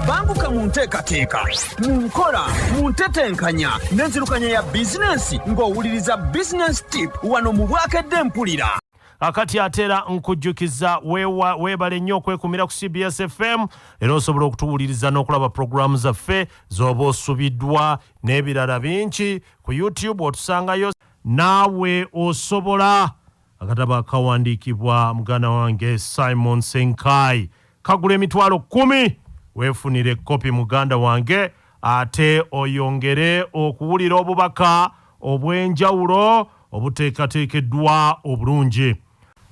banguka mu nteekateeka mu nkola mu ntetenkanya n'enzirukanya ya bizinensi ng'owuliriza business tip wano mu Bwakedde Mpulira. Akati atera nkujjukiza weebale nnyo okwekumira ku CBS FM era osobola okutuwuliriza n'okulaba programu zaffe z'oba osubiddwa n'ebirala bingi ku YouTube otusangayo Naawe Osobola akatabo akawandiikibwa muganda wange Simon Ssenkaayi kagula $10,000 weefunire kopi muganda wange ate oyongere okuwulira obubaka obw'enjawulo obuteekateekeddwa obulungi.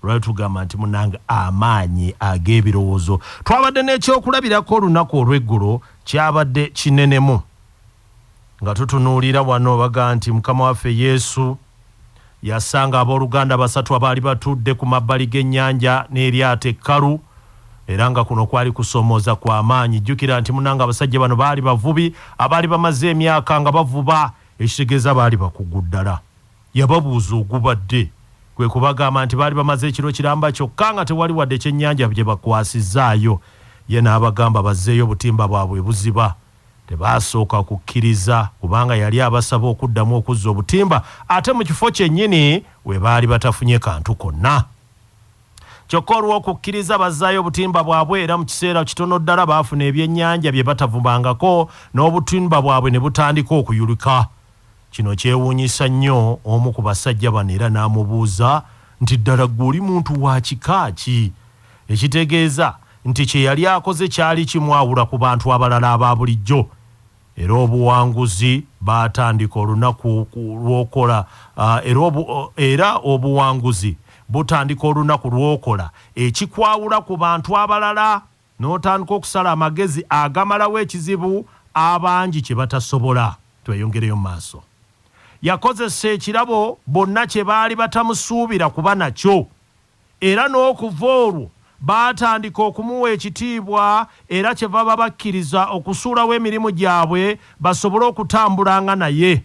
Lwali tugamba nti munange amaanyi ag'ebirowoozo twabadde n'ekyokulabirako olunaku olw'eggulo kyabadde kinenemu nga tutunuulira wano baga nti mukama waffe Yesu yasanga abooluganda basatu abaali batudde ku mabbali g'ennyanja n'eryato ekkalu era nga kuno kwali kusomooza kwa maanyi. Jjukira nti munange abasajja bano baali bavubi abaali bamaze emyaka nga bavuba ekitegeeza baali bakugu ddala. Yababuuza ogubadde kwe kubagamba nti baali bamaze ekiro kiramba kyokka nga tewali wadde ekyennyanja bye bakwasizaayo. Ye n'abagamba bazzeeyo obutimba bwabwe buziba. Tebaasooka kukkiriza kubanga yali abasaba okuddamu okuzza obutimba ate mu kifo kyennyini we baali batafunye kantu konna. Kyokka olw'okukkiriza bazzaayo obutimba bwabwe era mu kiseera kitono ddala baafuna ebyennyanja bye batavubangako n'obutimba bwabwe ne butandika okuyulika. Kino kyewuunyisa nnyo omu ku basajja bano era n'amubuuza nti ddala ggwe oli muntu wa kika ki? Ekitegeeza nti kye yali akoze kyali kimwawula ku bantu abalala aba bulijjo. Era obuwanguzi baatandika olunaku lw'okola era obuwanguzi butandika olunaku lw'okola ekikwawula ku bantu abalala n'otandika okusala amagezi agamalawo ekizibu abangi kye batasobola. Tweyongereyo mu maaso. Yakozesa ekirabo bonna kye baali batamusuubira kuba nakyo era n'okuva olwo baatandika okumuwa ekitiibwa era kye baba bakkiriza okusuulawo emirimu gyabwe basobole okutambulanga naye.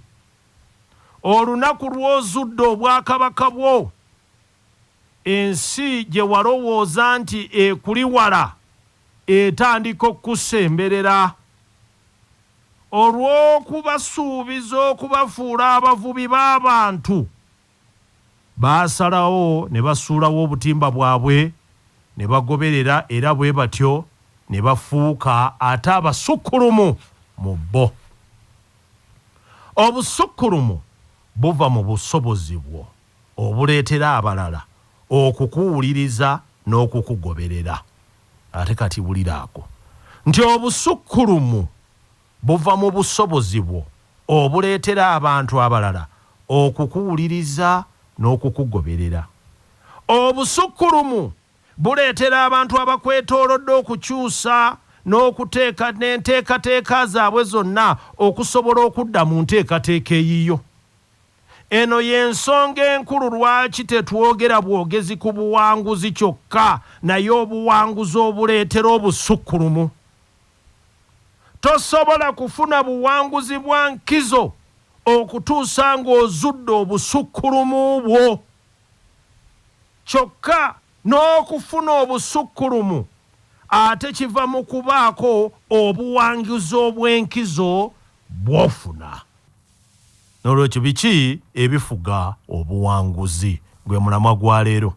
Olunaku lw'ozudde obwakabaka bwo ensi gye walowooza nti ekuli wala etandika okusemberera olw'okubasuubiza okubafuula abavubi b'abantu. Baasalawo ne basuulawo obutimba bwabwe ne bagoberera era bwe batyo ne bafuuka ate abasukkulumu mu bo. Obusukkulumu buva mu busobozi bwo obuleetera abalala okukuwuliriza n'okukugoberera. Ate kati wuliraako nti obusukkulumu buva mu busobozi bwo obuleetera abantu abalala okukuwuliriza n'okukugoberera. Obusukkulumu buleetera abantu abakwetoolodde okukyusa n'okuteeka n'enteekateeka zaabwe zonna okusobola okudda mu nteekateeka eyiyo. Eno y'ensonga enkulu lwaki tetwogera bwogezi ku buwanguzi kyokka naye obuwanguzi obuleetera obusukkulumu. Tosobola kufuna buwanguzi bwa nkizo okutuusa ng'ozudde obusukkulumu bwo. Kyokka n'okufuna obusukkulumu ate kiva mu kubaako obuwanguzi obw'enkizo bw'ofuna. N'olwekyo biki ebifuga obuwanguzi gwe mulamwa gwa leero?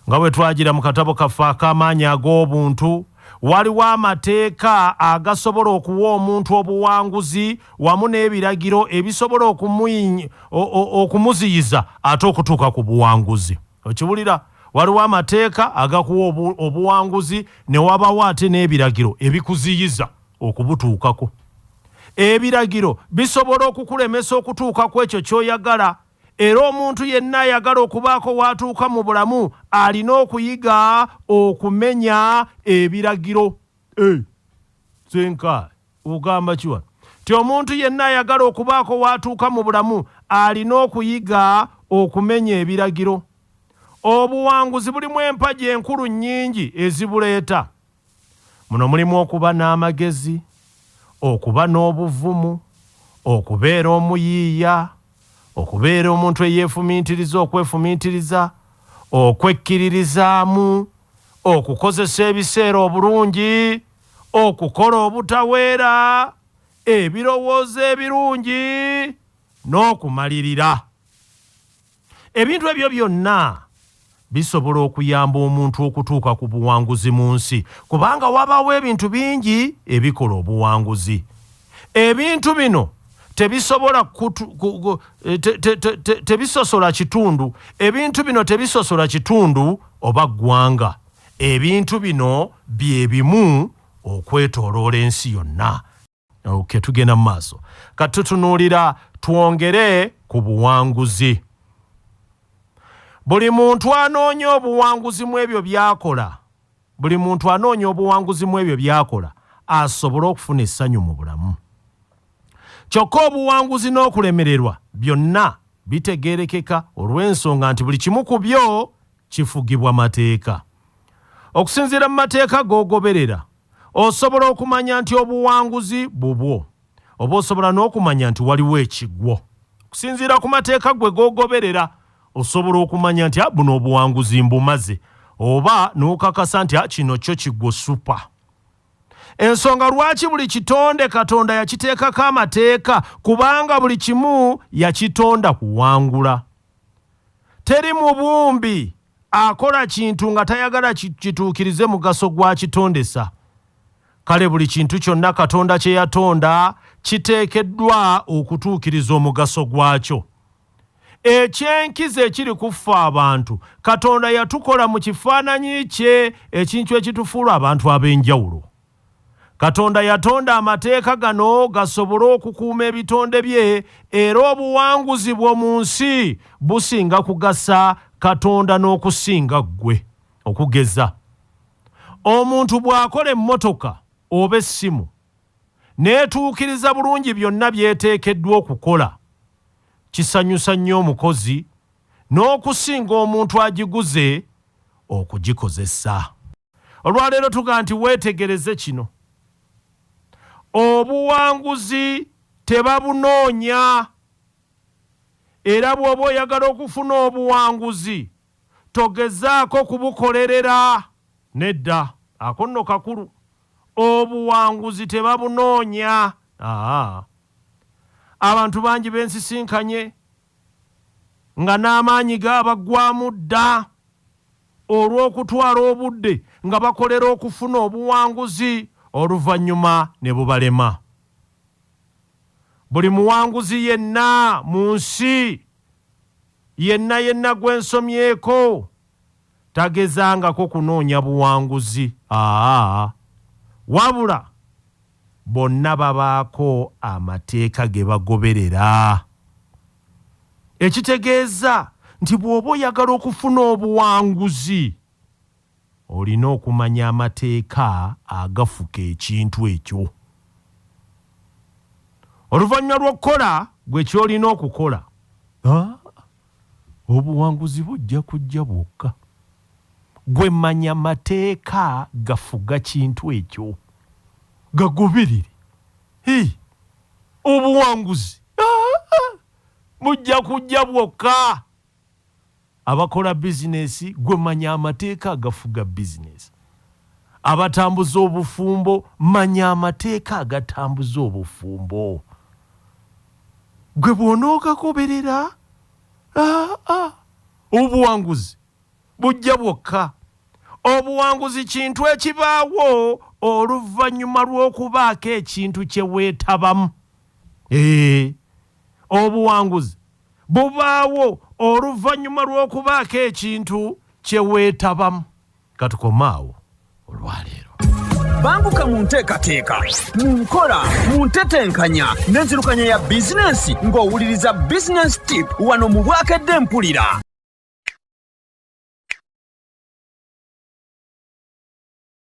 Nga bwe twagira mu katabo kaffe ak'amaanyi ag'obuntu waliwo amateeka agasobola okuwa omuntu obuwanguzi wamu n'ebiragiro ebisobola okumuziyiza ate okutuuka ku buwanguzi. Okiwulira? Waliwo amateeka agakuwa obuwanguzi ne wabawo ate n'ebiragiro ebikuziyiza okubutuukako. Ebiragiro bisobola okukulemesa okutuuka ku ekyo ky'oyagala era omuntu yenna ayagala okubaako watuuka mu bulamu alina okuyiga okumenya ebiragiro. Ssenkaayi ogamba kiwa ti omuntu yenna ayagala okubaako watuuka mu bulamu alina okuyiga okumenya ebiragiro. Obuwanguzi bulimu empagi enkulu nnyingi ezibuleeta. Muno mulimu okuba n'amagezi, okuba n'obuvumu, okubeera omuyiiya, okubeera omuntu eyeefumiitiriza okwefumiitiriza, okwekkiririzaamu, okukozesa ebiseera obulungi, okukola obutaweera, ebirowoozo ebirungi n'okumalirira. Ebintu ebyo byonna bisobola okuyamba omuntu okutuuka ku buwanguzi mu nsi, kubanga wabaawo ebintu bingi ebikola obuwanguzi. Ebintu bino tebisobola tebisosola kitundu. Ebintu bino tebisosola kitundu oba ggwanga. Ebintu bino bye bimu okwetooloola ensi yonna. Okay, tugenda mu maaso. Katutunuulira twongere ku buwanguzi. Buli muntu anoonya obuwanguzi mu ebyo by'akola. Buli muntu anoonya obuwanguzi mu ebyo by'akola asobola okufuna essanyu mu bulamu. Kyokka obuwanguzi n'okulemererwa byonna bitegeerekeka olw'ensonga nti buli kimu ku byo kifugibwa mateeka. Okusinziira mu mateeka g'ogoberera, osobola okumanya nti obuwanguzi bubwo, oba osobola n'okumanya nti waliwo ekigwo. Okusinziira ku mateeka gwe g'ogoberera, osobola okumanya nti buno obuwanguzi mbumaze, oba n'okakasa nti kino kyo kiggwo supa. Ensonga lwaki buli kitonde Katonda yakiteekako amateeka, kubanga buli kimu yakitonda kuwangula. Teri mubumbi akola kintu nga tayagala kituukirize mugaso gwa kitondesa. Kale buli kintu kyonna Katonda kye yatonda kiteekeddwa okutuukiriza omugaso gwakyo. Ekyenkizo ekiri ku ffe abantu, Katonda yatukola mu kifaananyi kye, ekintu ekitufuula abantu ab'enjawulo. Katonda yatonda amateeka gano gasobole okukuuma ebitonde bye, era obuwanguzi bw'omu nsi businga kugasa Katonda n'okusinga ggwe. Okugeza, omuntu bw'akola emmotoka oba essimu n'etuukiriza bulungi byonna byeteekeddwa okukola, kisanyusa nnyo omukozi n'okusinga omuntu agiguze okugikozesa. Olwaleero tuga nti weetegereze kino. Obuwanguzi tebabunoonya, era bw'oba oyagala okufuna obuwanguzi togezaako kubukolerera. Nedda, ako nno kakulu. Obuwanguzi tebabunoonya. Abantu bangi bensisinkanye nga n'amaanyi gaabaggwamu dda olw'okutwala obudde nga bakolera okufuna obuwanguzi, oluvannyuma ne bubalema. Buli muwanguzi yenna mu nsi, yenna gwensomyeko, tagezangako kunoonya buwanguzi. Wabula bonna babaako amateeka ge bagoberera. Ekitegeeza nti bw'oba oyagala okufuna obuwanguzi, olina okumanya amateeka agafuka ekintu ekyo. Oluvannyuma lw'okukola gwe ky'olina okukola, obuwanguzi bujja kujja bwokka. Gwe manya mateeka gafuga kintu ekyo, gagoberere. Obuwanguzi bujja kujja bwokka. Abakola bizinesi, gwe manya amateeka agafuga bizinesi. Abatambuza obufumbo, manya amateeka agatambuza obufumbo. Gwe bw'onoogagoberera, obuwanguzi bujja bwokka. Obuwanguzi kintu ekibaawo oluvannyuma lw'okubaako ekintu kye weetabamu. Obuwanguzi bubaawo oluvannyuma lw'okubaako ekintu kye weetabamu. Katukomaawo olwaleero. Banguka mu nteekateeka, mu nkola, mu ntetenkanya n'enzirukanya ya bizinensi ng'owuliriza Business Tip wano mu Bwakedde Mpulira.